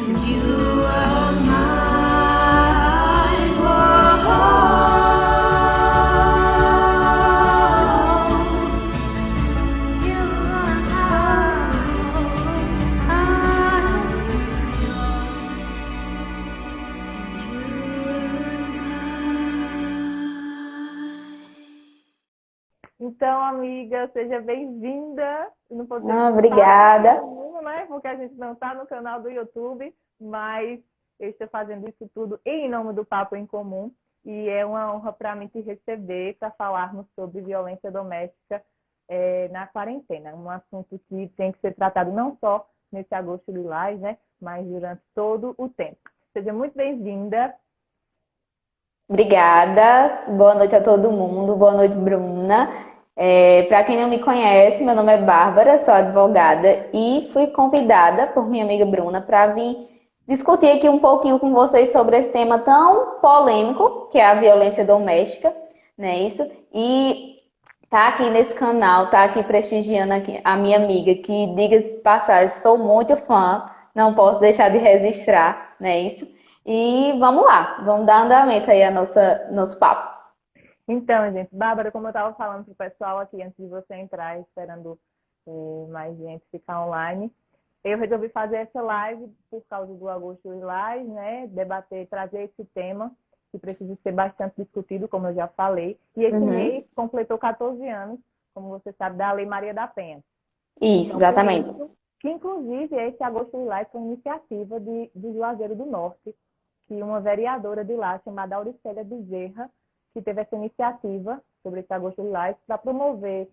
and you are mine. Whoa, you are mine. I'm yours, and you are mine. Então, amiga, seja bem-vinda. Não pode ser Obrigada. nenhum, né? Porque a gente não está no canal do YouTube, mas eu estou fazendo isso tudo em nome do Papo em Comum. E é uma honra para mim te receber para falarmos sobre violência doméstica na quarentena. Um assunto que tem que ser tratado não só nesse agosto lilás, né? Mas durante todo o tempo. Seja muito bem-vinda. Obrigada. Boa noite a todo mundo. Boa noite, Bruna. Para quem não me conhece, meu nome é Bárbara, sou advogada e fui convidada por minha amiga Bruna para vir discutir aqui um pouquinho com vocês sobre esse tema tão polêmico que é a violência doméstica, né? Isso. E tá aqui nesse canal, tá aqui prestigiando aqui a minha amiga, que, diga-se de passagem, sou muito fã, não posso deixar de registrar, né? Isso. E vamos lá, vamos dar andamento aí a nosso papo. Então, gente, Bárbara, como eu estava falando para o pessoal aqui antes de você entrar, esperando mais gente ficar online, eu resolvi fazer essa live por causa do Agosto Lilás, né? Debater, trazer esse tema que precisa ser bastante discutido, como eu já falei. E esse mês completou 14 anos, como você sabe, da Lei Maria da Penha. Isso, Então, exatamente. por isso, que inclusive esse Agosto Lilás foi uma iniciativa de Juazeiro do Norte, que uma vereadora de lá, chamada Auricélia Bezerra, que teve essa iniciativa sobre esse Agosto Lilás para promover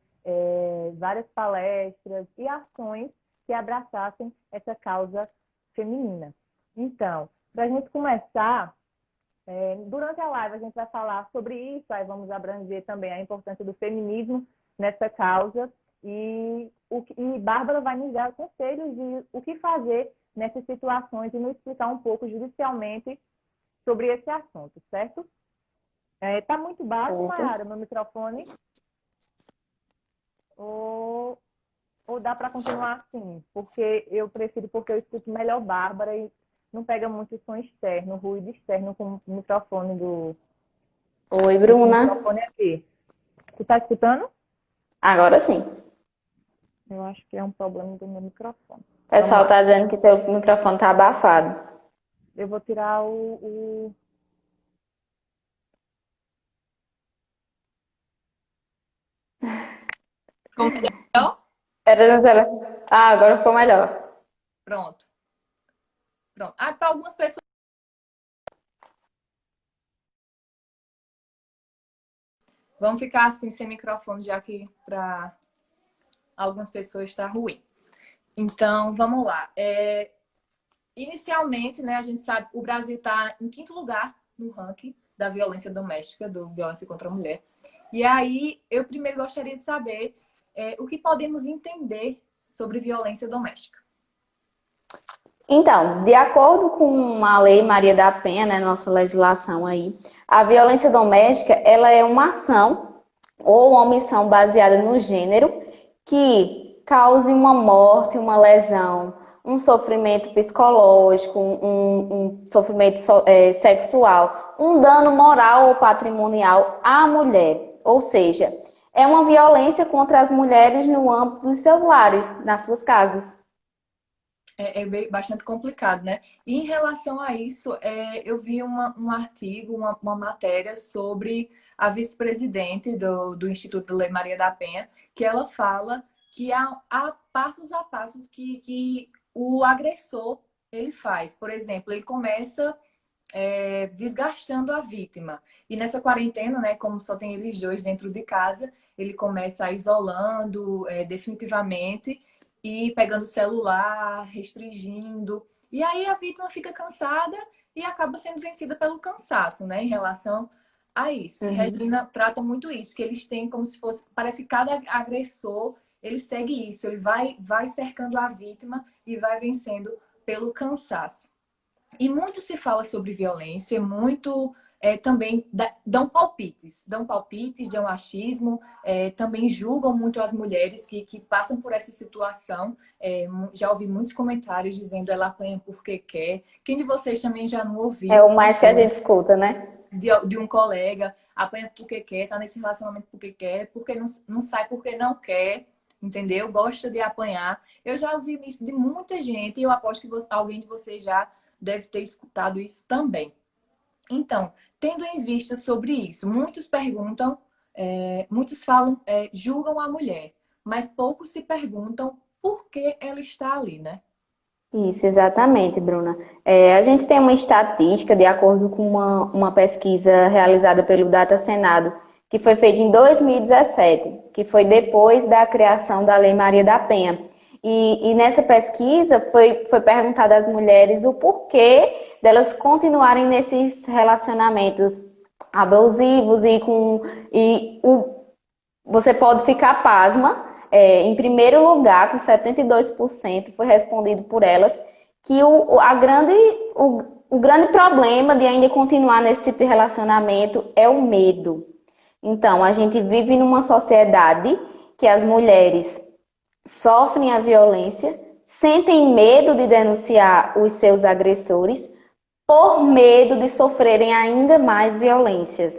várias palestras e ações que abraçassem essa causa feminina. Então, para a gente começar, durante a live a gente vai falar sobre isso, aí vamos abranger também a importância do feminismo nessa causa e Bárbara vai nos dar conselhos de o que fazer nessas situações e nos explicar um pouco judicialmente sobre esse assunto, certo? Tá muito baixo, Mayara, meu microfone? Ou dá para continuar assim? Porque eu escuto melhor Bárbara e não pega muito som externo, ruído externo com o microfone do... Oi, Bruna. microfone aqui. Tu tá escutando? Agora sim. Eu acho que é um problema do meu microfone. O pessoal tá dizendo que teu microfone tá abafado. Eu vou tirar o... Como que é? Agora ficou melhor. Pronto. Pronto. Para algumas pessoas. Vamos ficar assim sem microfone, já que para algumas pessoas está ruim. Então, vamos lá. Inicialmente, né, a gente sabe o Brasil está em 5º lugar no ranking da violência doméstica, do violência contra a mulher. E aí, eu primeiro gostaria de saber o que podemos entender sobre violência doméstica. Então, de acordo com a Lei Maria da Penha, né, nossa legislação aí, a violência doméstica, ela é uma ação ou omissão baseada no gênero que cause uma morte, uma lesão, um sofrimento psicológico, um sofrimento sexual, um dano moral ou patrimonial à mulher. Ou seja, é uma violência contra as mulheres no âmbito dos seus lares, nas suas casas. Bastante complicado, né? E em relação a isso, eu vi um artigo, uma matéria sobre a vice-presidente do Instituto Lei Maria da Penha, que ela fala que há passos a passos que o agressor ele faz. Por exemplo, ele começa desgastando a vítima. E nessa quarentena, né, como só tem eles dois dentro de casa, ele começa isolando definitivamente e pegando o celular, restringindo. E aí a vítima fica cansada e acaba sendo vencida pelo cansaço, né, em relação a isso. E Regina trata muito isso, que eles têm como se fosse... Parece que cada agressor, ele segue isso. Ele vai cercando a vítima e vai vencendo pelo cansaço. E muito se fala sobre violência, muito também dão palpites, dão achismo, também julgam muito as mulheres que passam por essa situação. Já ouvi muitos comentários dizendo ela apanha porque quer. Quem de vocês também já não ouviu? É o mais que a gente escuta, né? De um colega, apanha porque quer, tá nesse relacionamento porque quer, porque não sai porque não quer, entendeu? Gosta de apanhar. Eu já ouvi isso de muita gente e eu aposto que alguém de vocês já deve ter escutado isso também. Então, tendo em vista sobre isso, muitos perguntam, muitos falam, julgam a mulher, mas poucos se perguntam por que ela está ali, né? Isso, exatamente, Bruna. A gente tem uma estatística, de acordo com uma pesquisa realizada pelo Data Senado, que foi feita em 2017, que foi depois da criação da Lei Maria da Penha. E nessa pesquisa foi perguntado às mulheres o porquê delas continuarem nesses relacionamentos abusivos você pode ficar pasma. Em primeiro lugar, com 72% foi respondido por elas, que o grande problema de ainda continuar nesse tipo de relacionamento é o medo. Então, a gente vive numa sociedade que as mulheres sofrem a violência, sentem medo de denunciar os seus agressores, por medo de sofrerem ainda mais violências.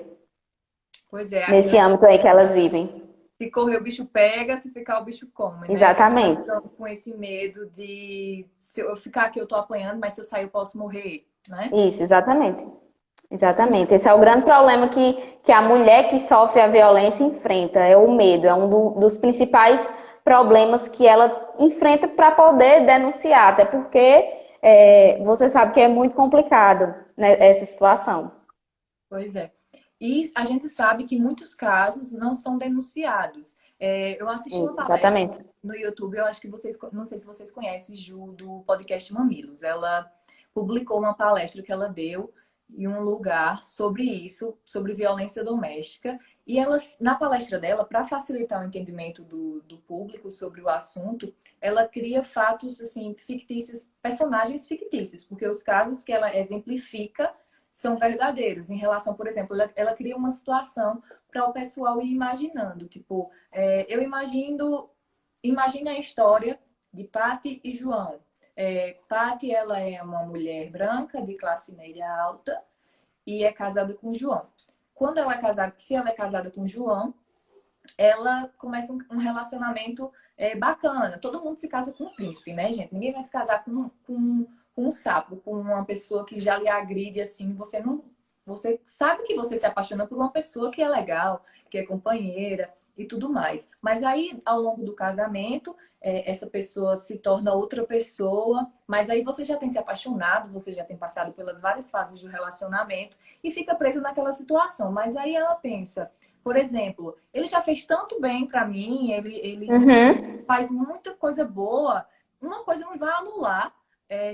Pois é, nesse âmbito aí que elas vivem. Se correr o bicho pega, se ficar o bicho come, né? Exatamente. Elas estão com esse medo de se eu ficar aqui eu tô apanhando, mas se eu sair eu posso morrer, né? Isso, exatamente. Exatamente. Esse é o grande problema que a mulher que sofre a violência enfrenta, é o medo. É um dos principais problemas que ela enfrenta para poder denunciar, até porque você sabe que é muito complicado, né, essa situação. Pois é. E a gente sabe que muitos casos não são denunciados. Eu assisti uma palestra Exatamente. no YouTube, eu acho que vocês, não sei se vocês conhecem, Ju, do podcast Mamilos. Ela publicou uma palestra que ela deu em um lugar sobre isso, sobre violência doméstica. E ela, na palestra dela, para facilitar o entendimento do público sobre o assunto, ela cria fatos assim, fictícios, personagens fictícios, porque os casos que ela exemplifica são verdadeiros. Em relação, por exemplo, ela cria uma situação para o pessoal ir imaginando. Tipo, eu imagina a história de Pati e João. Pati, ela é uma mulher branca de classe média alta e é casada com João. Quando ela é casada, se ela é casada com João, ela começa um relacionamento bacana. Todo mundo se casa com um príncipe, né, gente? Ninguém vai se casar com um sapo, com uma pessoa que já lhe agride assim. Você sabe que você se apaixona por uma pessoa que é legal, que é companheira e tudo mais. Mas aí, ao longo do casamento, essa pessoa se torna outra pessoa, mas aí você já tem se apaixonado, você já tem passado pelas várias fases do relacionamento e fica presa naquela situação. Mas aí ela pensa, por exemplo, ele já fez tanto bem pra mim, ele faz muita coisa boa, uma coisa não vai anular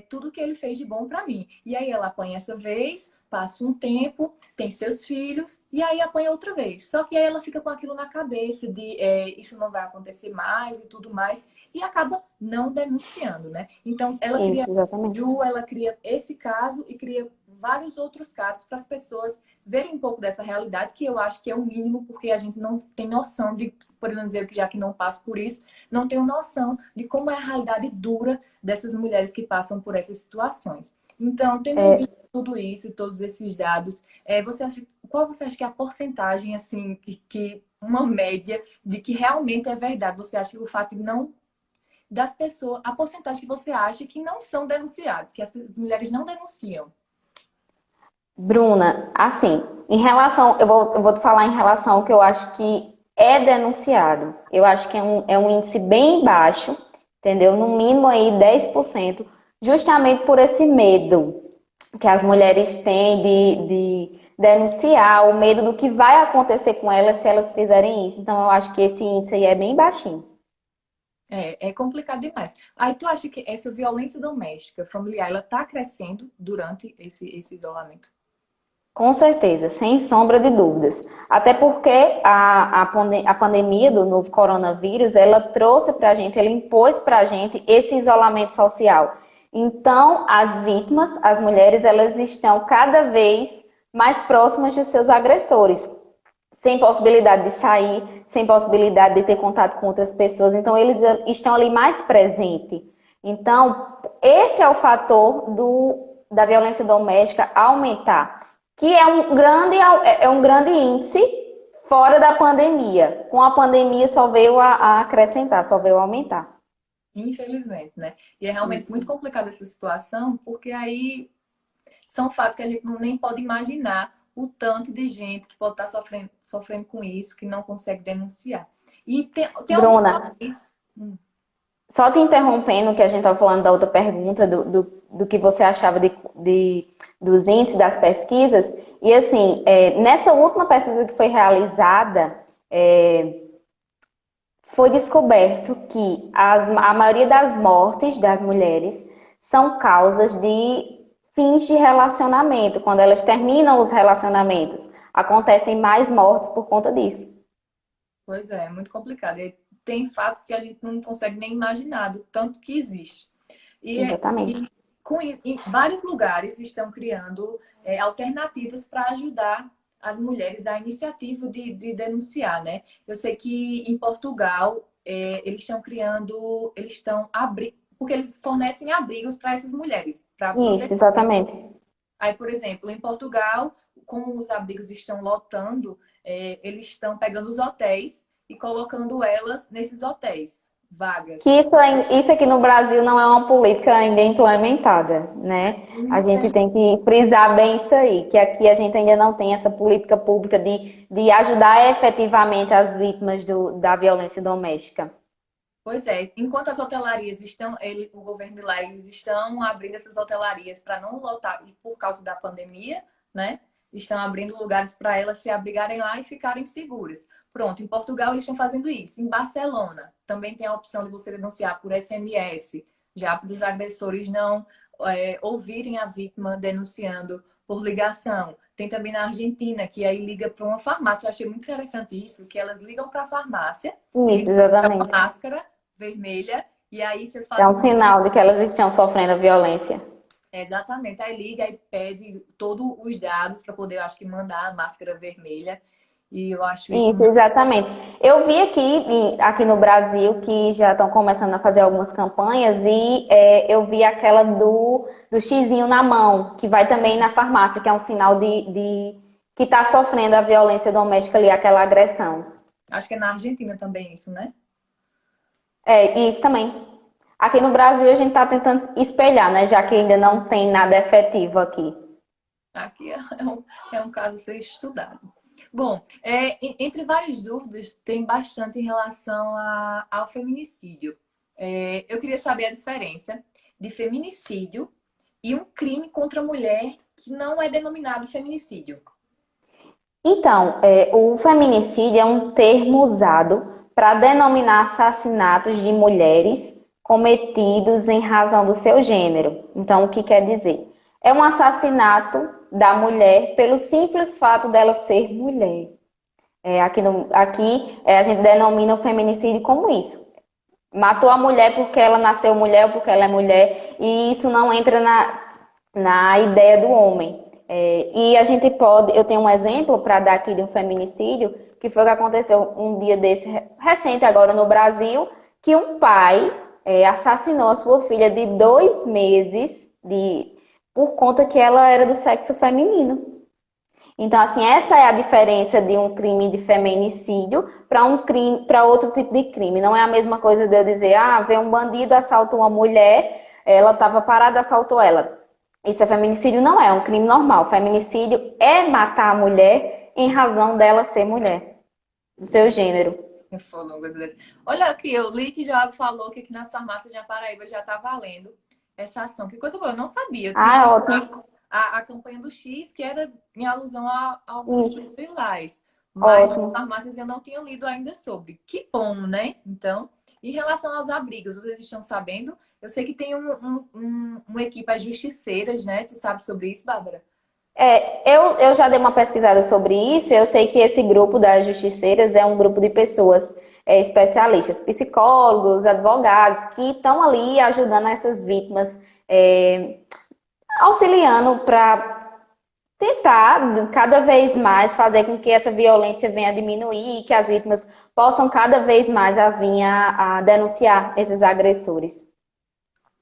tudo que ele fez de bom pra mim. E aí ela apanha essa vez, passa um tempo, tem seus filhos, e aí apanha outra vez. Só que aí ela fica com aquilo na cabeça de isso não vai acontecer mais e tudo mais, e acaba não denunciando, né? Então ela ela cria esse caso e cria vários outros casos para as pessoas verem um pouco dessa realidade, que eu acho que é o mínimo, porque a gente não tem noção de, por não dizer que já que não passo por isso, não tenho noção de como é a realidade dura dessas mulheres que passam por essas situações. Então, tendo em vista tudo isso e todos esses dados, qual você acha que é a porcentagem, assim, que uma média de que realmente é verdade? Você acha que o fato de não das pessoas, a porcentagem que você acha que não são denunciadas, que as mulheres não denunciam? Bruna, assim, eu vou te falar em relação ao que eu acho que é denunciado. Eu acho que é um índice bem baixo, entendeu? No mínimo aí 10%, justamente por esse medo que as mulheres têm de denunciar, o medo do que vai acontecer com elas se elas fizerem isso. Então, eu acho que esse índice aí é bem baixinho. É complicado demais. Aí tu acha que essa violência doméstica, familiar, ela tá crescendo durante esse isolamento? Com certeza, sem sombra de dúvidas. Até porque a pandemia do novo coronavírus, ela trouxe para a gente, ela impôs para a gente esse isolamento social. Então, as vítimas, as mulheres, elas estão cada vez mais próximas dos seus agressores, sem possibilidade de sair, sem possibilidade de ter contato com outras pessoas. Então, eles estão ali mais presentes. Então, esse é o fator da violência doméstica aumentar, que é um grande índice fora da pandemia. Com a pandemia só veio a acrescentar, só veio a aumentar. Infelizmente, né? E é realmente Isso. muito complicada essa situação, porque aí são fatos que a gente nem pode imaginar o tanto de gente que pode estar sofrendo com isso, que não consegue denunciar. E tem alguns Bruna, países. só te interrompendo, que a gente estava falando da outra pergunta, do que você achava dos índices das pesquisas. E assim, nessa última pesquisa que foi realizada, foi descoberto que a maioria das mortes das mulheres são causas de fins de relacionamento. Quando elas terminam os relacionamentos, acontecem mais mortes por conta disso. Pois é muito complicado. E tem fatos que a gente não consegue nem imaginar do tanto que existe. Exatamente. E vários lugares estão criando alternativas para ajudar as mulheres à iniciativa de denunciar, né? Eu sei que em Portugal eles estão criando, porque eles fornecem abrigos para essas mulheres, para Isso, proteger. exatamente. Aí, por exemplo, em Portugal, como os abrigos estão lotando, eles estão pegando os hotéis e colocando elas nesses hotéis, vagas. Que isso aqui no Brasil não é uma política ainda implementada, né? A gente tem que frisar bem isso aí, que aqui a gente ainda não tem essa política pública de ajudar efetivamente as vítimas da violência doméstica. Pois é, enquanto as hotelarias o governo de lá, eles estão abrindo essas hotelarias para não lotar por causa da pandemia, né? Estão abrindo lugares para elas se abrigarem lá e ficarem seguras. Pronto, em Portugal eles estão fazendo isso. Em Barcelona também tem a opção de você denunciar por SMS, já para os agressores não ouvirem a vítima denunciando por ligação. Tem também na Argentina, que aí liga para uma farmácia. Eu achei muito interessante isso, que elas ligam para a farmácia e Isso, ligam para uma exatamente. máscara vermelha, e aí vocês É falam um o nome da... sinal de que elas estão sofrendo a violência. Exatamente, aí liga e pede todos os dados para poder, eu acho que, mandar a máscara vermelha. E eu acho isso Isso, muito... exatamente. Eu vi aqui no Brasil que já estão começando a fazer algumas campanhas e eu vi aquela do xizinho na mão, que vai também na farmácia, que é um sinal de que está sofrendo a violência doméstica ali, aquela agressão. Acho que é na Argentina também isso, né? E isso também. Aqui no Brasil a gente está tentando espelhar, né? Já que ainda não tem nada efetivo aqui. Aqui é um caso a ser estudado. Bom, entre várias dúvidas, tem bastante em relação ao feminicídio. Eu queria saber a diferença de feminicídio e um crime contra a mulher que não é denominado feminicídio. Então, o feminicídio é um termo usado para denominar assassinatos de mulheres cometidos em razão do seu gênero. Então, o que quer dizer? É um assassinato da mulher pelo simples fato dela ser mulher. Aqui a gente denomina o feminicídio como isso. Matou a mulher porque ela nasceu mulher ou porque ela é mulher, e isso não entra na ideia do homem. E a gente eu tenho um exemplo para dar aqui de um feminicídio, que foi o que aconteceu um dia desse, recente agora no Brasil, que um pai assassinou a sua filha de 2 meses por conta que ela era do sexo feminino. Então, assim, essa é a diferença de um crime de feminicídio para outro tipo de crime. Não é a mesma coisa de eu dizer, veio um bandido, assaltou uma mulher, ela estava parada, assaltou ela. Isso é feminicídio? Não é um crime normal. Feminicídio é matar a mulher em razão dela ser mulher, do seu gênero. Olha aqui, eu li que já falou que aqui nas farmácias de Paraíba já está valendo essa ação. Que coisa boa, eu não sabia. Eu tinha visto Ótimo. a campanha do X, que era em alusão a alguns Lilás. Mas Ótimo. farmácias eu não tinha lido ainda sobre. Que bom, né? Então, em relação aos abrigos, vocês estão sabendo? Eu sei que tem uma equipe, as justiceiras, né? Tu sabe sobre isso, Bárbara? Eu já dei uma pesquisada sobre isso. Eu sei que esse grupo das justiceiras é um grupo de pessoas especialistas, psicólogos, advogados, que estão ali ajudando essas vítimas, auxiliando tentar cada vez mais fazer com que essa violência venha a diminuir e que as vítimas possam cada vez mais a vir a denunciar esses agressores.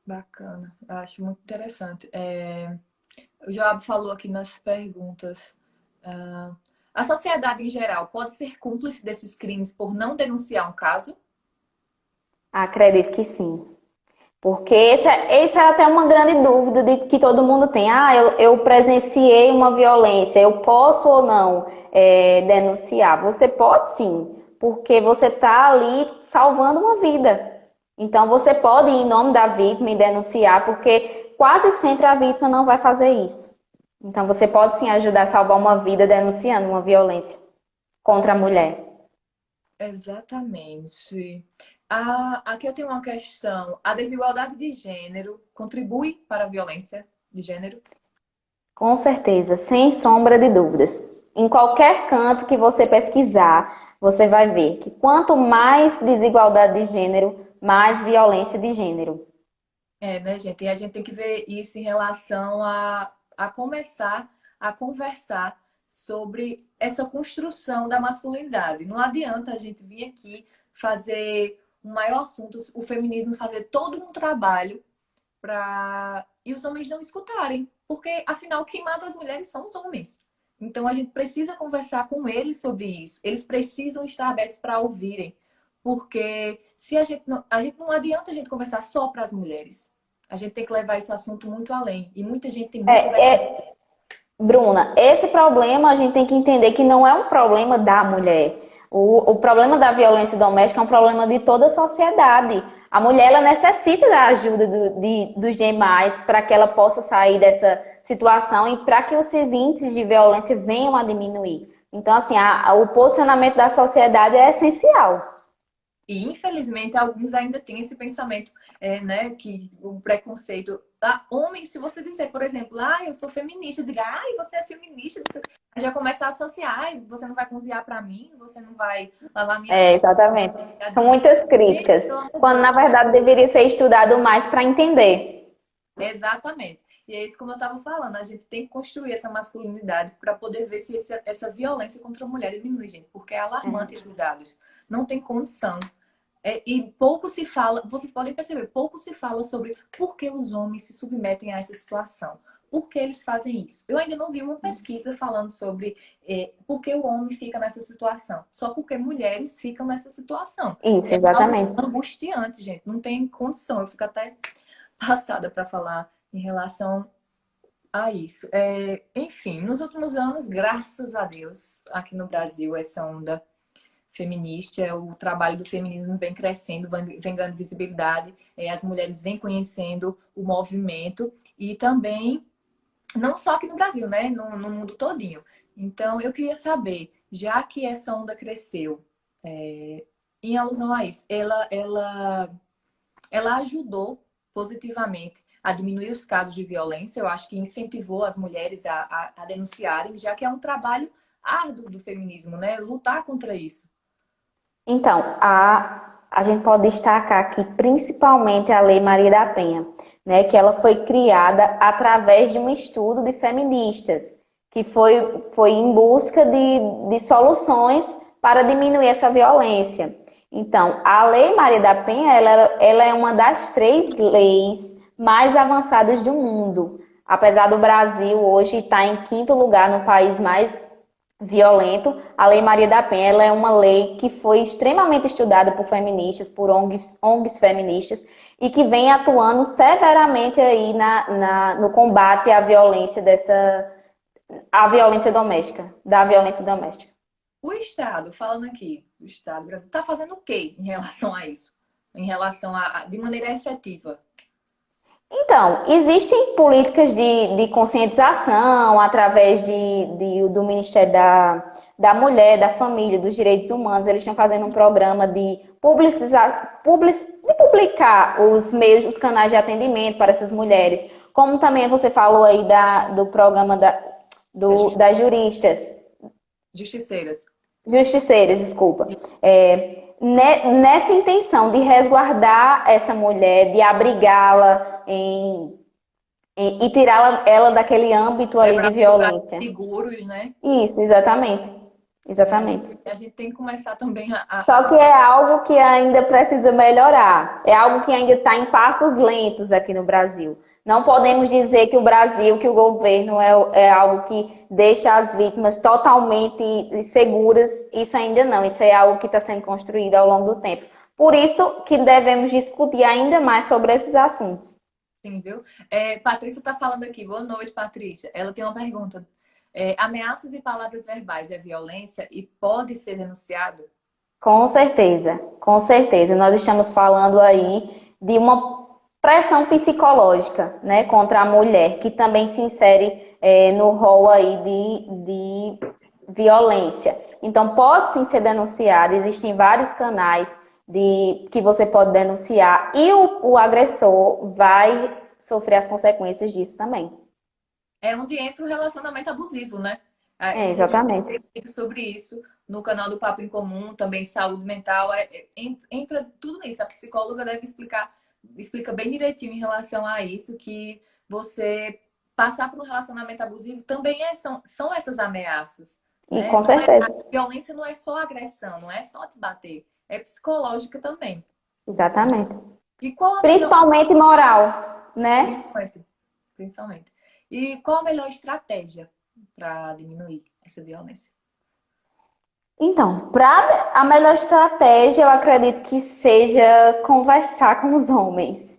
Bacana, eu acho muito interessante. O Joab falou aqui nas perguntas. A sociedade em geral pode ser cúmplice desses crimes por não denunciar um caso? Acredito que sim. Porque essa é até uma grande dúvida de que todo mundo tem. Eu presenciei uma violência, eu posso ou não denunciar? Você pode sim, porque você está ali salvando uma vida. Então você pode ir em nome da vítima e denunciar, porque quase sempre a vítima não vai fazer isso. Então você pode sim ajudar a salvar uma vida denunciando uma violência contra a mulher. Exatamente. Aqui eu tenho uma questão. A desigualdade de gênero contribui para a violência de gênero? Com certeza, sem sombra de dúvidas. Em qualquer canto que você pesquisar, você vai ver que quanto mais desigualdade de gênero, mais violência de gênero. Né, gente? E a gente tem que ver isso em relação a começar a conversar sobre essa construção da masculinidade. Não adianta a gente vir aqui fazer um maior assunto, o feminismo fazer todo um trabalho e os homens não escutarem. Porque, afinal, quem mata as mulheres são os homens. Então, a gente precisa conversar com eles sobre isso. Eles precisam estar abertos para ouvirem. Porque se não adianta a gente conversar só para as mulheres. A gente tem que levar esse assunto muito além. E muita gente tem muito preconceito. Bruna, esse problema a gente tem que entender que não é um problema da mulher. O problema da violência doméstica é um problema de toda a sociedade. A mulher ela necessita da ajuda dos demais para que ela possa sair dessa situação e para que esses índices de violência venham a diminuir. Então, assim, o posicionamento da sociedade é essencial. E, infelizmente, alguns ainda têm esse pensamento, né, que o preconceito... Homem, se você dizer, por exemplo, eu sou feminista, diga, você é feminista, você já começa a associar, você não vai cozinhar para mim, você não vai lavar minha roupa. Exatamente. São muitas críticas, quando na verdade deveria ser estudado mais para entender. Exatamente. E é isso como eu estava falando, a gente tem que construir essa masculinidade para poder ver se essa violência contra a mulher diminui, gente, porque é alarmante esses dados. Não tem condição. E pouco se fala, vocês podem perceber, pouco se fala sobre por que os homens se submetem a essa situação. Por que eles fazem isso? Eu ainda não vi uma pesquisa falando sobre por que o homem fica nessa situação. Só porque mulheres ficam nessa situação. Isso, exatamente. É algo angustiante, gente. Não tem condição. Eu fico até passada para falar em relação a isso. Enfim, nos últimos anos, graças a Deus, aqui no Brasil, essa onda feminista, o trabalho do feminismo vem crescendo, vem ganhando visibilidade, as mulheres vêm conhecendo o movimento e também, não só aqui no Brasil, né, no mundo todinho. Então, eu queria saber, já que essa onda cresceu, em alusão a isso, ela ajudou positivamente a diminuir os casos de violência, eu acho que incentivou as mulheres a denunciarem, já que é um trabalho árduo do feminismo, né, lutar contra isso. Então, a gente pode destacar aqui principalmente a Lei Maria da Penha, né, que ela foi criada através de um estudo de feministas, que foi em busca de soluções para diminuir essa violência. Então, a Lei Maria da Penha, ela é uma das 3 leis mais avançadas do mundo. Apesar do Brasil hoje estar em 5º lugar no país mais violento, a Lei Maria da Penha ela é uma lei que foi extremamente estudada por feministas, por ONGs feministas, e que vem atuando severamente aí no combate à violência da violência doméstica. O Estado, falando aqui do Estado, Brasil, está fazendo o quê em relação a isso? Em relação de maneira efetiva? Então, existem políticas de conscientização através do Ministério da Mulher, da Família, dos Direitos Humanos. Eles estão fazendo um programa de publicar os canais de atendimento para essas mulheres. Como também você falou aí do programa das juristas. Justiceiras. Justiceiras, desculpa. Nessa intenção de resguardar essa mulher, de abrigá-la e tirar ela daquele âmbito ali Para de lugares violência. seguros, né? Isso, exatamente. É, Exatamente. a gente tem que começar também Só que é algo que ainda precisa melhorar. É algo que ainda está em passos lentos aqui no Brasil. Não podemos dizer que o Brasil, que o governo é algo que deixa as vítimas totalmente seguras. Isso ainda não. Isso é algo que está sendo construído ao longo do tempo. Por isso que devemos discutir ainda mais sobre esses assuntos. sim, viu? Patrícia está falando aqui. Boa noite, Patrícia. Ela tem uma pergunta. Ameaças e palavras verbais é violência e pode ser denunciado? Com certeza, com certeza. Nós estamos falando aí de uma pressão psicológica, né, contra a mulher, que também se insere no rol aí de violência. Então, pode sim ser denunciado, existem vários canais que você pode denunciar e o agressor vai sofrer as consequências disso também. É onde entra o relacionamento abusivo, né? É, Inclusive, exatamente. tem vídeo sobre isso no canal do Papo em Comum, também saúde mental. Entra tudo nisso. A psicóloga deve explica bem direitinho em relação a isso, que você passar por um relacionamento abusivo também são essas ameaças, E né? com certeza, A violência não é só agressão, não é só te bater, é psicológica também. exatamente. E qual a melhor, Principalmente moral, né? principalmente, principalmente. E qual a melhor estratégia para diminuir essa violência? Então, a melhor estratégia, eu acredito que seja conversar com os homens,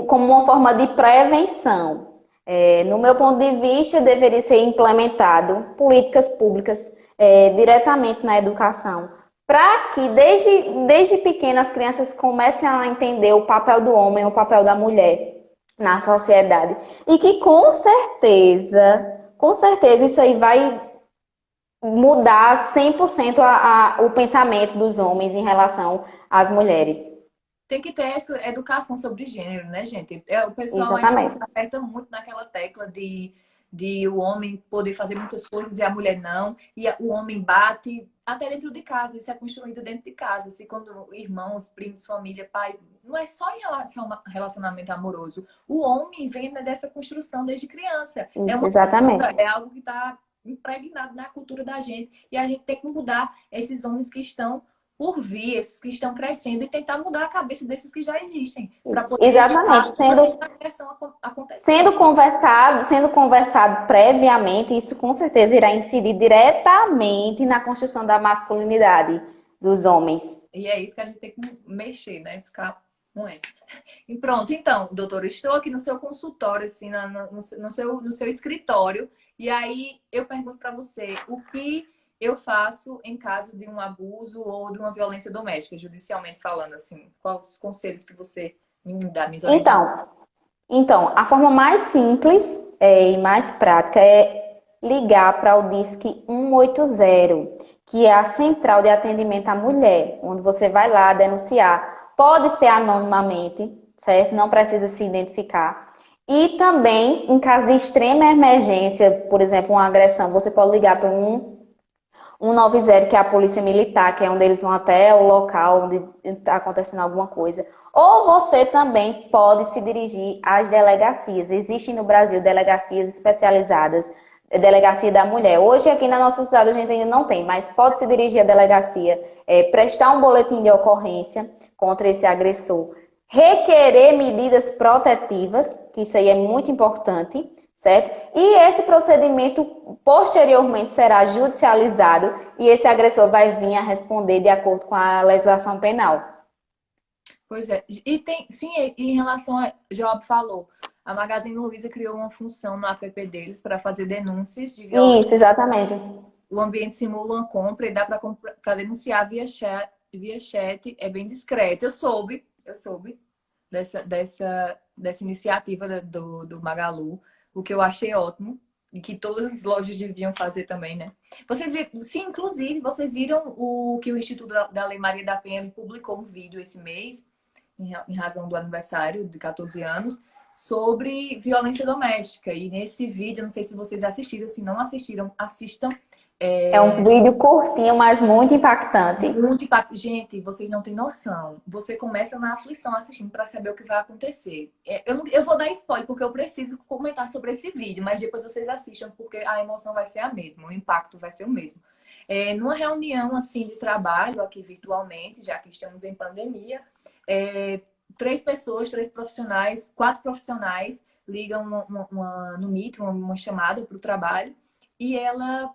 como uma forma de prevenção. No meu ponto de vista, deveria ser implementado políticas públicas diretamente na educação, para que desde pequenas as crianças comecem a entender o papel do homem, o papel da mulher na sociedade. E que com certeza isso aí vai mudar 100% o pensamento dos homens em relação às mulheres. Tem que ter essa educação sobre gênero, né, gente? O pessoal ainda Exatamente. aperta muito naquela tecla de o homem poder fazer muitas coisas e a mulher não. E o homem bate até dentro de casa. Isso é construído dentro de casa. Se quando irmãos, primos, família, pai... Não é só em relação a relacionamento amoroso. O homem vem dessa construção desde criança. É Isso, uma cultura, exatamente. é algo que está impregnado na cultura da gente. E a gente tem que mudar esses homens que estão por vir, esses que estão crescendo e tentar mudar a cabeça desses que já existem, para poder evitar Exatamente. essa agressão acontecer. Sendo conversado previamente, isso com certeza irá incidir diretamente na construção da masculinidade dos homens. E é isso que a gente tem que mexer, né? Ficar com ele. E pronto, então, doutora, estou aqui no seu consultório, assim, no seu escritório, e aí eu pergunto para você o que eu faço em caso de um abuso ou de uma violência doméstica, judicialmente falando, assim, quais os conselhos que você me dá, me orienta? Então, a forma mais simples e mais prática é ligar para o Disque 180, que é a central de atendimento à mulher, onde você vai lá denunciar. Pode ser anonimamente, certo? Não precisa se identificar. E também, em caso de extrema emergência, por exemplo, uma agressão, você pode ligar para um 190, que é a polícia militar, que é onde eles vão até o local onde está acontecendo alguma coisa. Ou você também pode se dirigir às delegacias. Existem no Brasil delegacias especializadas, delegacia da mulher. Hoje aqui na nossa cidade a gente ainda não tem, mas pode se dirigir à delegacia, prestar um boletim de ocorrência contra esse agressor, requerer medidas protetivas, que isso aí é muito importante, certo? E esse procedimento posteriormente será judicializado e esse agressor vai vir a responder de acordo com a legislação penal. Pois é. E tem, sim, em relação a Job falou, a Magazine Luiza criou uma função no app deles para fazer denúncias de violência. Isso, exatamente. O ambiente simula uma compra e dá para denunciar via chat, é bem discreto. Eu soube dessa iniciativa do Magalu, o que eu achei ótimo e que todas as lojas deviam fazer também, né? Vocês viram, sim, inclusive, vocês viram o que o Instituto da Lei Maria da Penha publicou um vídeo esse mês, em razão do aniversário de 14 anos, sobre violência doméstica. E nesse vídeo, não sei se vocês assistiram, se não assistiram, assistam. É um vídeo curtinho, mas muito impactante. Muito impacto. Gente, vocês não têm noção. Você começa na aflição assistindo para saber o que vai acontecer. Eu vou dar spoiler porque eu preciso comentar sobre esse vídeo, mas depois vocês assistam porque a emoção vai ser a mesma, o impacto vai ser o mesmo. Numa reunião assim de trabalho aqui virtualmente, já que estamos em pandemia, três pessoas, três profissionais, quatro profissionais ligam no Meet, uma chamada para o trabalho e ela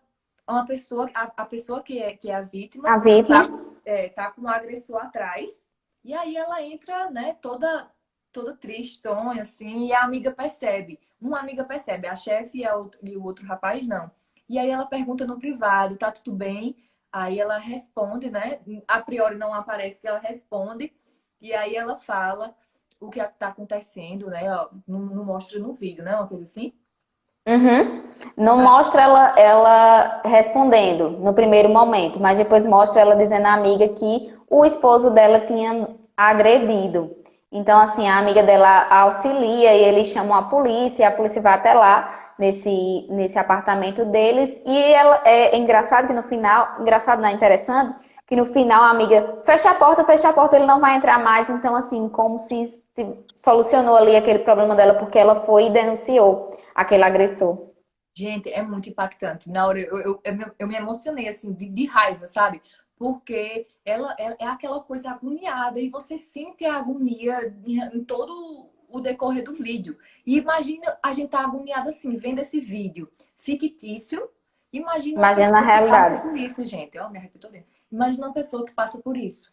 uma pessoa, a pessoa que é a vítima, A vítima. tá com o agressor atrás, e aí ela entra, né, toda tristonha, assim, e a amiga percebe. Uma amiga percebe, a chefe e o outro rapaz não. E aí ela pergunta no privado, tá tudo bem? Aí ela responde, né? A priori não aparece que ela responde, e aí ela fala o que tá acontecendo, né? Ó, não mostra no vídeo, né? Uma coisa assim. Uhum. Não mostra ela respondendo no primeiro momento, mas depois mostra ela dizendo à amiga que o esposo dela tinha agredido. Então, assim, a amiga dela auxilia e eles chamam a polícia vai até lá nesse apartamento deles. E ela, é engraçado que no final, engraçado não é interessante, que no final a amiga fecha a porta, ele não vai entrar mais. Então, assim, como se solucionou ali aquele problema dela, porque ela foi e denunciou aquele agressor. Gente, é muito impactante. Na hora eu me emocionei, assim, de raiva, sabe? Porque ela é aquela coisa agoniada e você sente a agonia em todo o decorrer do vídeo. E imagina a gente tá agoniada assim, vendo esse vídeo fictício. Imagina uma Imagina a pessoa que passa realidade. por isso, gente. Ó, me arrepio todo. Imagina uma pessoa que passa por isso.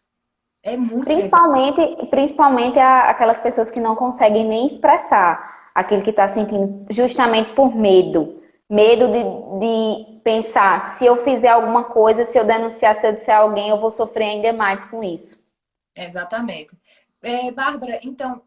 É muito pesado. Principalmente aquelas pessoas que não conseguem nem expressar aquilo que está sentindo justamente por medo. Medo de pensar, se eu fizer alguma coisa, se eu denunciar, se eu disser a alguém, eu vou sofrer ainda mais com isso. Exatamente. Bárbara, então,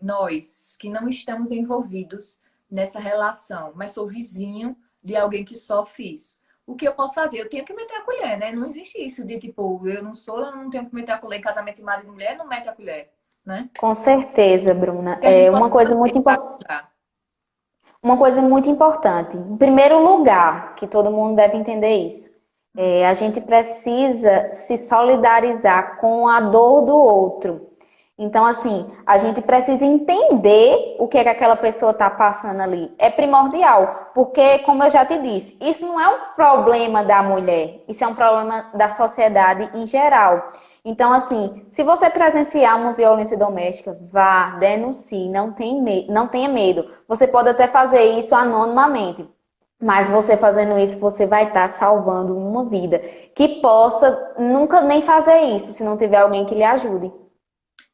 nós que não estamos envolvidos nessa relação, mas sou vizinho de alguém que sofre isso, o que eu posso fazer? Eu tenho que meter a colher, né? Não existe isso de tipo, eu não tenho que meter a colher em casamento de marido e mulher, não mete a colher, né? Com certeza, Bruna. O que a gente É pode uma coisa fazer muito para importante. ajudar? Uma coisa muito importante. Em primeiro lugar, que todo mundo deve entender isso, a gente precisa se solidarizar com a dor do outro. Então, assim, a gente precisa entender o que é que aquela pessoa está passando ali. É primordial, porque, como eu já te disse, isso não é um problema da mulher, isso é um problema da sociedade em geral. Então, assim, se você presenciar uma violência doméstica, vá, denuncie, não tenha medo. Você pode até fazer isso anonimamente, mas você fazendo isso, você vai estar salvando uma vida que possa nunca nem fazer isso, se não tiver alguém que lhe ajude.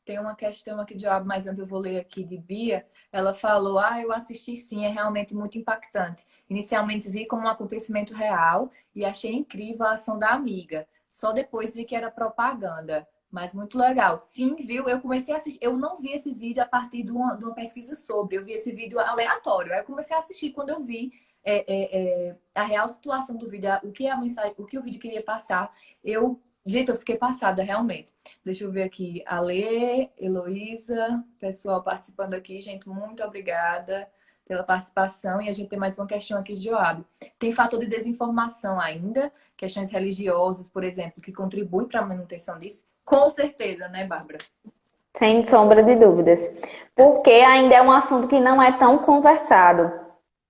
Tem uma questão aqui de Joab, mas antes eu vou ler aqui de Bia. Ela falou: eu assisti sim, é realmente muito impactante. Inicialmente vi como um acontecimento real e achei incrível a ação da amiga. Só depois vi que era propaganda, mas muito legal. Sim, viu? Eu comecei a assistir. Eu não vi esse vídeo a partir de uma pesquisa sobre. Eu vi esse vídeo aleatório. Aí eu comecei a assistir quando eu vi a real situação do vídeo, o que a mensagem, o que o vídeo queria passar. Gente, eu fiquei passada, realmente. Deixa eu ver aqui. Ale, Heloísa, pessoal participando aqui. Gente, muito obrigada pela participação. E a gente tem mais uma questão aqui de Joab. Tem fator de desinformação ainda? Questões religiosas, por exemplo, que contribuem para a manutenção disso? Com certeza, né, Bárbara? Sem sombra de dúvidas. Porque ainda é um assunto que não é tão conversado,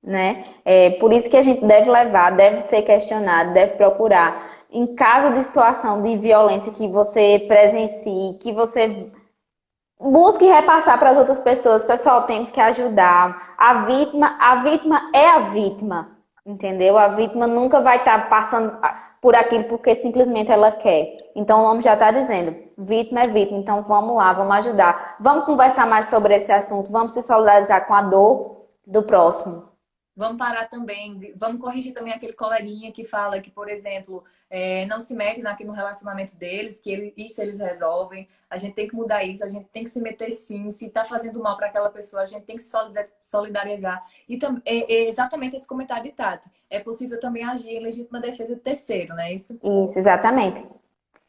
né? É por isso que a gente deve levar, deve ser questionado, deve procurar. Em caso de situação de violência que você presencie, que você busque repassar para as outras pessoas, pessoal, temos que ajudar. A vítima é a vítima, entendeu? A vítima nunca vai estar passando por aquilo porque simplesmente ela quer. Então o nome já está dizendo, vítima é vítima. Então vamos lá, vamos ajudar. Vamos conversar mais sobre esse assunto, vamos se solidarizar com a dor do próximo. Vamos parar também, vamos corrigir também aquele coleguinha que fala que, por exemplo, não se mete no relacionamento deles, que isso eles resolvem. A gente tem que mudar isso, a gente tem que se meter sim. Se está fazendo mal para aquela pessoa, a gente tem que se solidarizar. E é exatamente esse comentário de Tati. É possível também agir em legítima defesa de terceiro, não é isso? Isso, exatamente.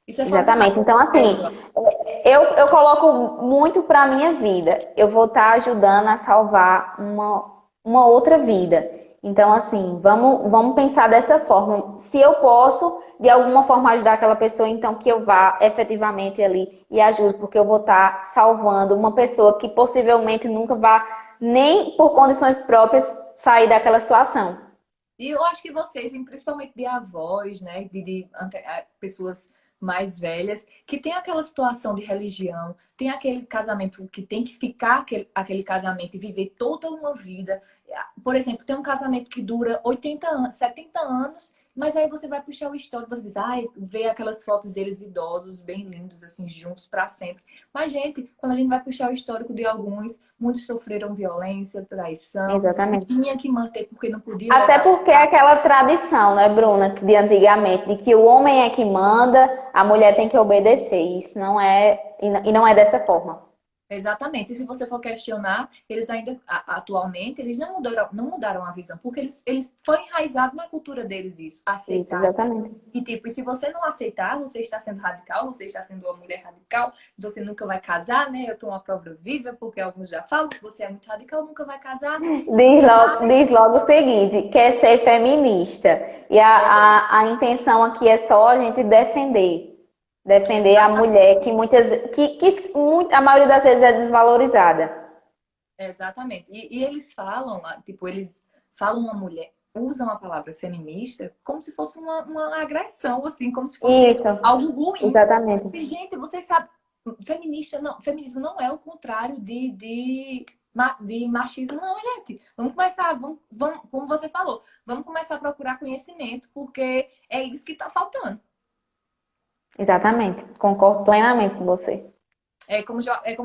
Isso é Exatamente. fantástico, Então, assim, pessoal. eu coloco muito para a minha vida. Eu vou estar ajudando a salvar uma outra vida. Então, assim, vamos pensar dessa forma. Se eu posso, de alguma forma, ajudar aquela pessoa, então que eu vá efetivamente ali e ajude, porque eu vou estar salvando uma pessoa que possivelmente nunca vá, nem por condições próprias, sair daquela situação. E eu acho que vocês, principalmente de avós, né, pessoas mais velhas, que tem aquela situação de religião, tem aquele casamento que tem que ficar aquele casamento e viver toda uma vida. Por exemplo, tem um casamento que dura 80 anos, 70 anos, mas aí você vai puxar o histórico, você diz, ai, vê aquelas fotos deles idosos, bem lindos, assim, juntos para sempre. Mas, gente, quando a gente vai puxar o histórico de alguns, muitos sofreram violência, traição, e Exatamente. tinha que manter porque não podia Até levar. porque é aquela tradição, né, Bruna, de antigamente, de que o homem é que manda, a mulher tem que obedecer. Isso não é, e não é dessa forma. Exatamente. E se você for questionar, eles ainda, atualmente, eles não mudaram a visão, porque eles foi enraizado na cultura deles isso, Isso, aceitar. exatamente. E tipo, e se você não aceitar, você está sendo radical, você está sendo uma mulher radical, você nunca vai casar, né? Eu tô uma prova viva, porque alguns já falam que você é muito radical, nunca vai casar. Mas, Diz logo o seguinte, quer ser feminista. E a intenção aqui é só a gente defender. Defender a exatamente. mulher que a maioria das vezes é desvalorizada. Exatamente. E eles falam, tipo, eles falam uma mulher, usam a palavra feminista como se fosse uma agressão, assim, como se fosse Isso, algo ruim. exatamente. E, gente, vocês sabem, feminismo não é o contrário de machismo, não, gente. Vamos começar, como você falou, vamos começar a procurar conhecimento, porque é isso que está faltando. Exatamente. Concordo plenamente com você. É como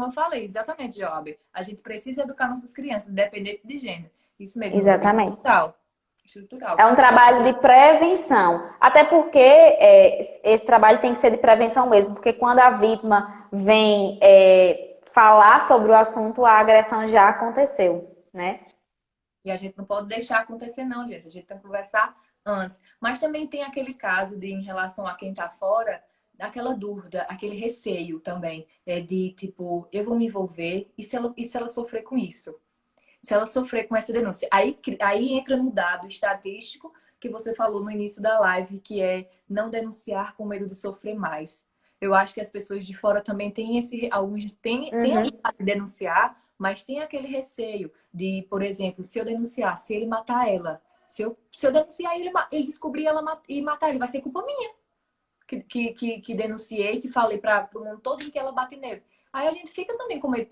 eu falei, exatamente, Job. A gente precisa educar nossas crianças, independente de gênero. Isso mesmo, Exatamente. estrutural. É Estrutural. um trabalho de prevenção. Até porque esse trabalho tem que ser de prevenção mesmo, porque quando a vítima vem falar sobre o assunto, a agressão já aconteceu, né? E a gente não pode deixar acontecer, não, gente. A gente tem que conversar antes. Mas também tem aquele caso de, em relação a quem está fora, aquela dúvida, aquele receio também, de tipo, eu vou me envolver e se ela sofrer com isso? Se ela sofrer com essa denúncia. Aí entra no dado estatístico que você falou no início da live, que é não denunciar com medo de sofrer mais. Eu acho que as pessoas de fora também têm alguns têm a Uhum. vontade de denunciar, mas tem aquele receio de, por exemplo, se eu denunciar, se ele matar ela, se eu denunciar ele descobrir ela e matar ele, vai ser culpa minha que denunciei, que falei para o mundo todo em que ela bate nele. Aí a gente fica também com medo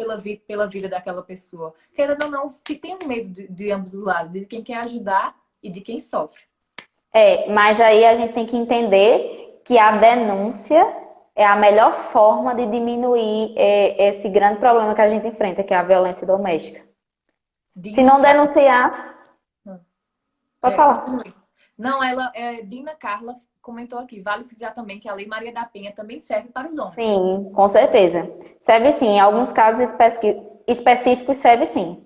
pela vida daquela pessoa. Querendo ou não, que tem um medo de ambos os lados, de quem quer ajudar e de quem sofre. Mas aí a gente tem que entender que a denúncia é a melhor forma de diminuir esse grande problema que a gente enfrenta, que é a violência doméstica. Se Dina não Carla. denunciar, pode falar. Continue. Não, Dina Carla comentou aqui. Vale frisar também que a Lei Maria da Penha também serve para os homens. Sim, com certeza. Serve sim. Em alguns casos específicos serve sim.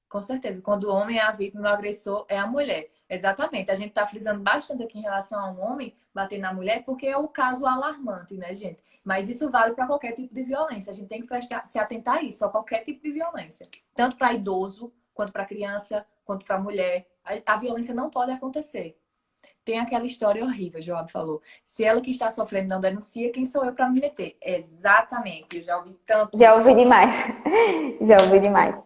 Com certeza. Quando o homem é a vítima, o agressor é a mulher. Exatamente. A gente está frisando bastante aqui em relação ao homem bater na mulher, porque é o caso alarmante, né, gente? Mas isso vale para qualquer tipo de violência. A gente tem que se atentar a isso, a qualquer tipo de violência. Tanto para idoso, quanto para criança, quanto para mulher. A violência não pode acontecer. Tem aquela história horrível, Joab falou. Se ela que está sofrendo não denuncia, quem sou eu para me meter? Exatamente. Eu já ouvi tanto Já isso. ouvi demais. Já ouvi demais.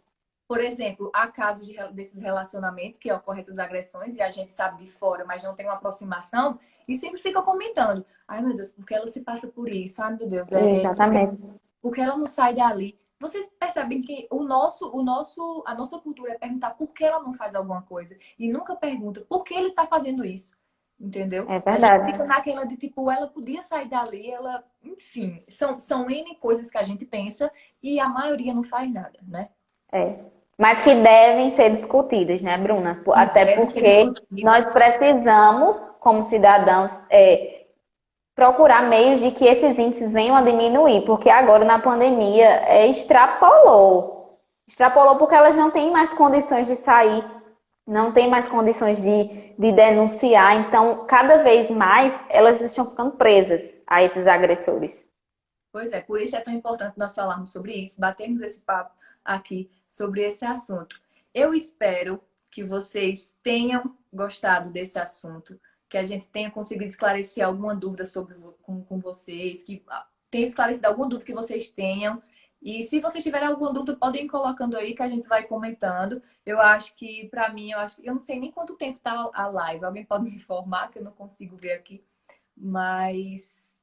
Por exemplo, há casos desses relacionamentos que ocorrem essas agressões e a gente sabe de fora, mas não tem uma aproximação e sempre fica comentando. Ai, meu Deus, porque ela se passa por isso? Ai, meu Deus, Exatamente. porque ela não sai dali? Vocês percebem que a nossa cultura é perguntar por que ela não faz alguma coisa e nunca pergunta por que ele está fazendo isso, entendeu? É A gente verdade. fica naquela de tipo, ela podia sair dali, enfim, são N coisas que a gente pensa e a maioria não faz nada, né? É. Mas que devem ser discutidas, né, Bruna? E Até deve ser porque discutida. nós precisamos, como cidadãos, procurar meios de que esses índices venham a diminuir, porque agora na pandemia extrapolou. Extrapolou porque elas não têm mais condições de sair, não têm mais condições de denunciar, então cada vez mais elas estão ficando presas a esses agressores. Pois é, por isso é tão importante nós falarmos sobre isso, batermos esse papo aqui sobre esse assunto. Eu espero que vocês tenham gostado desse assunto, que a gente tenha conseguido esclarecer alguma dúvida com vocês, que tenha esclarecido alguma dúvida que vocês tenham. E se vocês tiverem alguma dúvida, podem ir colocando aí que a gente vai comentando. Eu acho que, para mim, eu não sei nem quanto tempo tá a live. Alguém pode me informar, que eu não consigo ver aqui. Mas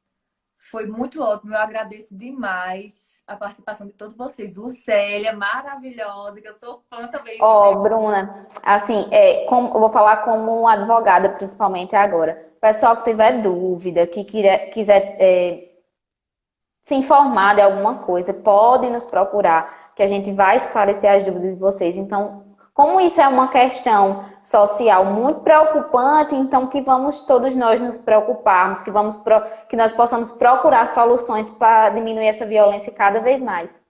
foi muito ótimo. Eu agradeço demais a participação de todos vocês. Lucélia, maravilhosa, que eu sou fã também. Ó, Bruna, assim, eu vou falar como advogada, principalmente agora. Pessoal que tiver dúvida, que quiser se informar de alguma coisa, pode nos procurar, que a gente vai esclarecer as dúvidas de vocês. Então, como isso é uma questão social muito preocupante, então que vamos todos nós nos preocuparmos, que nós possamos procurar soluções para diminuir essa violência cada vez mais.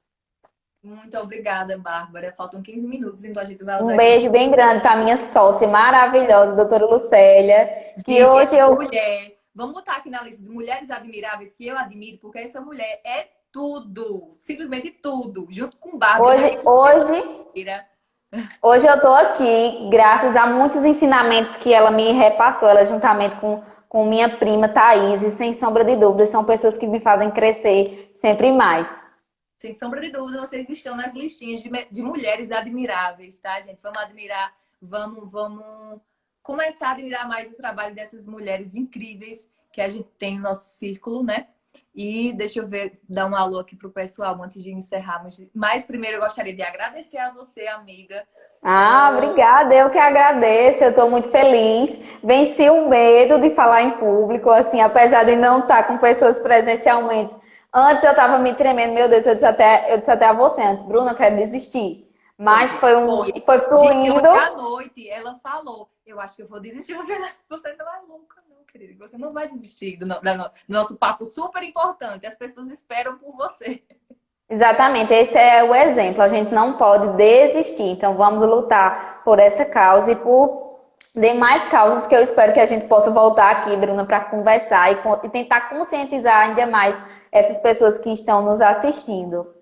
Muito obrigada, Bárbara. Faltam 15 minutos, então a gente vai usar Um esse. beijo bem grande para minha sócia maravilhosa, doutora Lucélia, que Gente, hoje essa eu mulher. Vamos botar aqui na lista de mulheres admiráveis que eu admiro, porque essa mulher é tudo. Simplesmente tudo. Junto com Bárbara. hoje hoje hoje eu tô aqui graças a muitos ensinamentos que ela me repassou, ela juntamente com minha prima Thaís, e sem sombra de dúvidas, são pessoas que me fazem crescer sempre mais. Sem sombra de dúvida, vocês estão nas listinhas de mulheres admiráveis, tá, gente? Vamos admirar, vamos começar a admirar mais o trabalho dessas mulheres incríveis que a gente tem no nosso círculo, né? E deixa eu ver, dar um alô aqui pro pessoal antes de encerrarmos. Mas primeiro eu gostaria de agradecer a você, amiga. Obrigada, eu que agradeço, eu estou muito feliz. Venci o medo de falar em público, assim, apesar de não estar com pessoas presencialmente. Antes eu estava me tremendo, meu Deus, eu disse até a você antes, Bruna, eu quero desistir. Mas foi Gente, fluindo. hoje à noite ela falou, eu acho que eu vou desistir. Você não é louca, não, querida. Você não vai desistir do nosso papo super importante. As pessoas esperam por você. Exatamente, esse é o exemplo. A gente não pode desistir. Então vamos lutar por essa causa e por demais causas que eu espero que a gente possa voltar aqui, Bruna, para conversar e tentar conscientizar ainda mais essas pessoas que estão nos assistindo.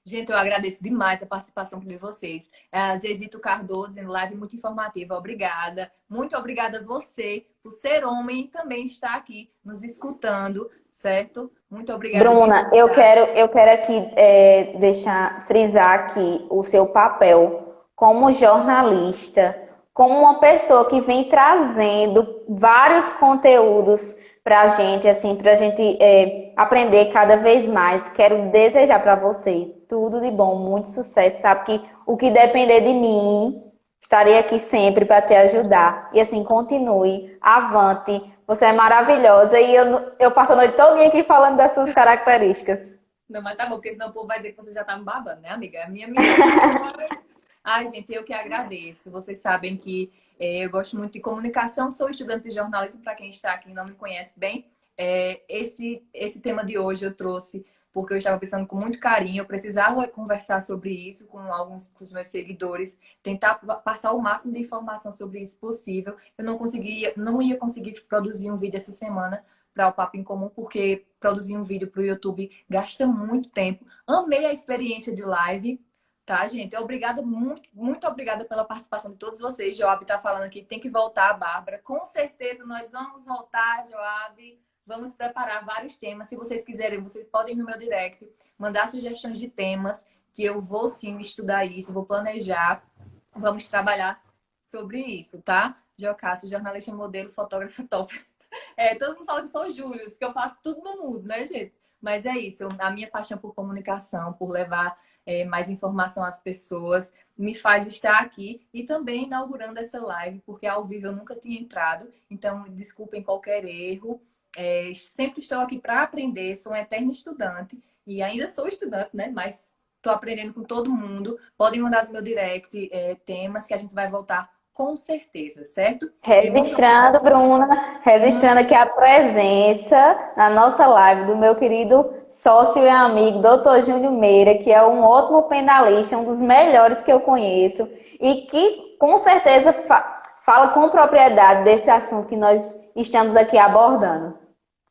Gente, eu agradeço demais a participação de vocês. A Zezito Cardoso, dizendo live muito informativa. Obrigada. Muito obrigada a você por ser homem e também estar aqui nos escutando, certo? Muito obrigada. Bruna, eu quero aqui frisar aqui o seu papel como jornalista, como uma pessoa que vem trazendo vários conteúdos para a gente aprender cada vez mais. Quero desejar para você tudo de bom, muito sucesso. Sabe que o que depender de mim, estarei aqui sempre para te ajudar. E assim, continue, avante. Você é maravilhosa e eu passo a noite toda aqui falando das suas características. Não, mas tá bom, porque senão o povo vai dizer que você já tá me babando, né, amiga? É minha amiga. Ai, gente, eu que agradeço. Vocês sabem que eu gosto muito de comunicação, sou estudante de jornalismo, para quem está aqui e não me conhece bem. Esse tema de hoje eu trouxe porque eu estava pensando com muito carinho, eu precisava conversar sobre isso com com os meus seguidores, tentar passar o máximo de informação sobre isso possível. Eu não ia conseguir produzir um vídeo essa semana para o Papo em Comum, porque produzir um vídeo para o YouTube gasta muito tempo. Amei a experiência de live. Tá, gente? Obrigada, muito obrigada pela participação de todos vocês. Joab tá falando aqui, tem que voltar, Bárbara. Com certeza nós vamos voltar, Joab. Vamos preparar vários temas. Se vocês quiserem, vocês podem ir no meu direct, mandar sugestões de temas, que eu vou sim estudar isso, vou planejar. Vamos trabalhar sobre isso, tá? Jocássia, jornalista, modelo, fotógrafa top. Todo mundo fala que sou Júlio, que eu faço tudo no mundo, né, gente? Mas é isso, a minha paixão por comunicação, por levar mais informação às pessoas, me faz estar aqui e também inaugurando essa live, porque ao vivo eu nunca tinha entrado, então desculpem qualquer erro. Sempre estou aqui para aprender, sou um eterno estudante e ainda sou estudante, né? Mas estou aprendendo com todo mundo. Podem mandar no meu direct temas que a gente vai voltar com certeza, certo? Registrando, Bruna, registrando aqui a presença na nossa live do meu querido sócio e amigo, Dr. Júnior Meira, que é um ótimo penalista, um dos melhores que eu conheço e que com certeza fala com propriedade desse assunto que nós estamos aqui abordando.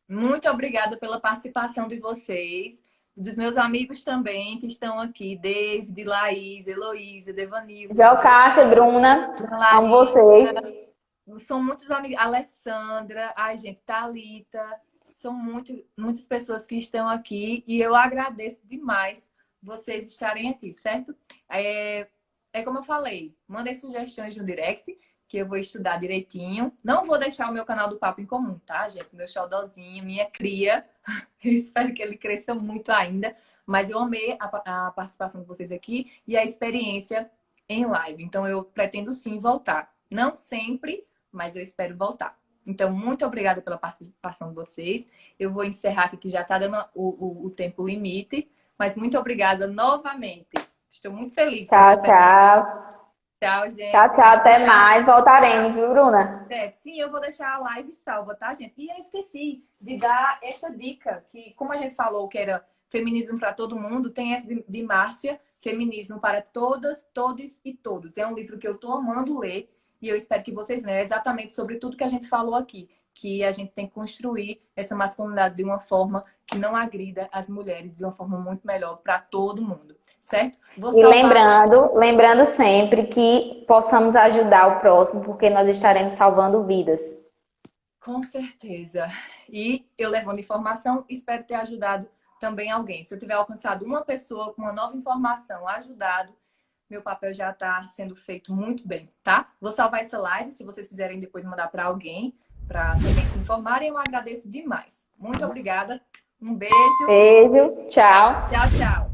Muito obrigada pela participação de vocês. dos meus amigos também que estão aqui, David, Laís, Heloísa, Devanilson, Jocássia, Bruna, amo vocês. são muitos amigos, Alessandra, ai gente, Thalita, são muitas pessoas que estão aqui e eu agradeço demais vocês estarem aqui, certo? É como eu falei, mandem sugestões no direct, que eu vou estudar direitinho. Não vou deixar o meu canal do Papo em Comum, tá, gente? Meu xodózinho, minha cria. Espero que ele cresça muito ainda. Mas eu amei a participação de vocês aqui e a experiência em live. Então, eu pretendo sim voltar. Não sempre, mas eu espero voltar. Então, muito obrigada pela participação de vocês. Eu vou encerrar aqui, que já está dando o tempo limite. Mas muito obrigada novamente. Estou muito feliz. Tchau, tchau. Tchau, gente. Tchau, tchau. Até mais. Voltaremos, viu, Bruna? Sim, eu vou deixar a live salva, tá, gente? E eu esqueci de dar essa dica, que como a gente falou que era feminismo para todo mundo, tem essa de Márcia, Feminismo para Todas, Todes e Todos. É um livro que eu tô amando ler e eu espero que vocês leiam exatamente sobre tudo que a gente falou aqui, que a gente tem que construir essa masculinidade de uma forma que não agrida as mulheres, de uma forma muito melhor para todo mundo, certo? E lembrando sempre que possamos ajudar o próximo, porque nós estaremos salvando vidas. Com certeza. E eu levando informação, espero ter ajudado também alguém. Se eu tiver alcançado uma pessoa com uma nova informação, ajudado, meu papel já está sendo feito muito bem, tá? Vou salvar essa live, se vocês quiserem depois mandar para alguém, para também se informarem, eu agradeço demais. Muito obrigada. Um beijo. Beijo. Tchau. Tchau, tchau.